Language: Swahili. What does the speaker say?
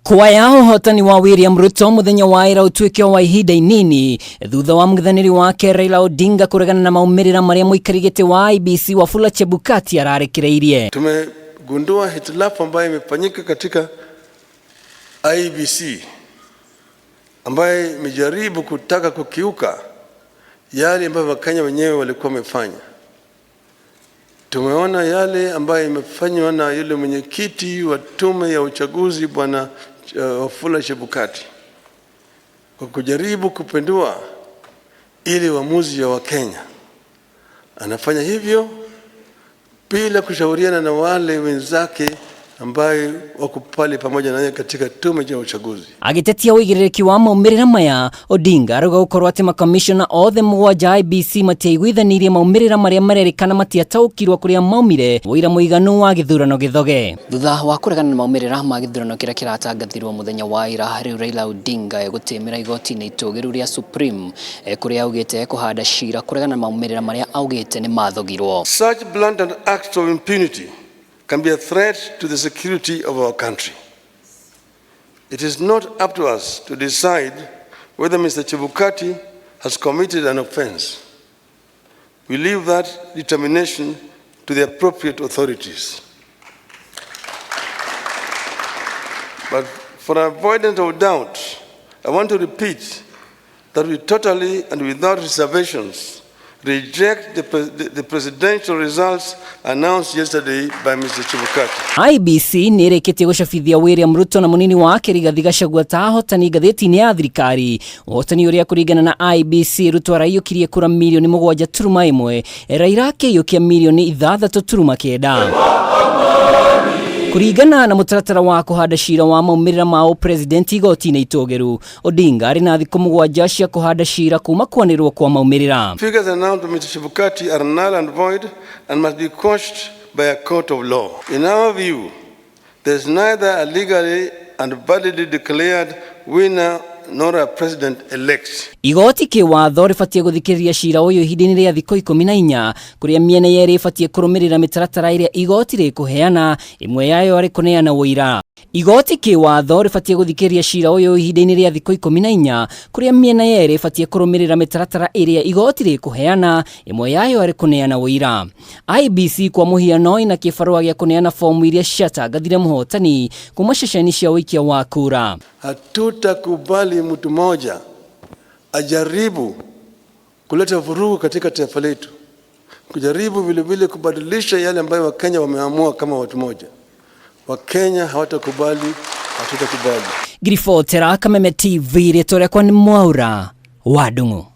Kwa yao hotani wa William Ruto muthenywa Raila utuike wa ihinda inini thutha wa muthenyeri wake Raila Odinga kuregana na Maumirira maria muikarigite wa IEBC Wafula Chebukati ararekereirie. Tumegundua hitilafu ambayo imefanyika katika IEBC ambayo imejaribu kutaka kukiuka yale ambayo Wakenya wenyewe walikuwa wamefanya. Tumeona yale ambayo imefanywa na yule mwenyekiti wa tume ya uchaguzi Bwana Wafula Chebukati kwa kujaribu kupindua ili uamuzi ya Wakenya. Anafanya hivyo bila kushauriana na wale wenzake ambaye wako pale pamoja naye katika tume ya uchaguzi. Agitetia wigiriki wa Maumirira maya, Odinga aruga gukorwo ati makomishona othe mugwanja IEBC matiaiguithanirie Maumirira maria marerikana matiataukirwo kuria maumire wira muiganu wa Githurano githoge. Thutha wa kuregana na Maumirira ma Githurano kiria kiratangathirwo muthenya wa ira riu Raila Odinga egutimira igoti-ini itugiru ria Supreme kuria augite kuhanda cira kuregana na Maumirira maria augite ni mathogirwo. Such blatant acts of impunity can be a threat to the security of our country. It is not up to us to decide whether Mr. Chebukati has committed an offense. We leave that determination to the appropriate authorities. But for avoidance of doubt, I want to repeat that we totally and without reservations reject the presidential results announced yesterday by Mr. Chebukati. IEBC nireketie gucabithia William Ruto na munini wake Rigathi Gachagua ta hotani gatheti-ini ya thirikari. Hotani uria kuringana na IEBC Ruto araiyukirie kura milioni 7.1, Raila akiyukia milioni 6.9. Kuringana na mutaratara wa kuhanda cira wa Maumirira ma upresident igoti-ini itugiru, Odinga ari na thikũ 7 cia kuhanda cira kuma kwanirwo kwa Maumirira. Figures announced by Mr. Chebukati are null and void and must be quashed by a court of law. In our view, there is neither a legally and validly declared winner nor a president-elect. Igoti kiwatho ribatie guthikiriria cira uyu ihinda-ini ria thikũ 14 kuria miena yeri ibatie kurumirira mitaratara iria igoti rikuheana, imwe yayo ari kuneana wira. Igoti kiwatho ribatie guthikiriria cira uyu ihinda-ini ria thikũ 14 kuria miena yeri ibatie kurumirira mitaratara iria igoti rikuheana, imwe yayo ari kuneana wira. IEBC kwa muhiano ina kibarua gia kuneana fomu iria ciatangathire muhotani kuma ceceni cia wikia wa kura. Hatutakubali mtu mmoja ajaribu kuleta vurugu katika taifa letu, kujaribu vile vile kubadilisha yale ambayo Wakenya wameamua kama watu moja. Wakenya hawatakubali, hatutakubali. Grifotera Kameme TV retoria kwa ni Muhuraniri wa Dungu.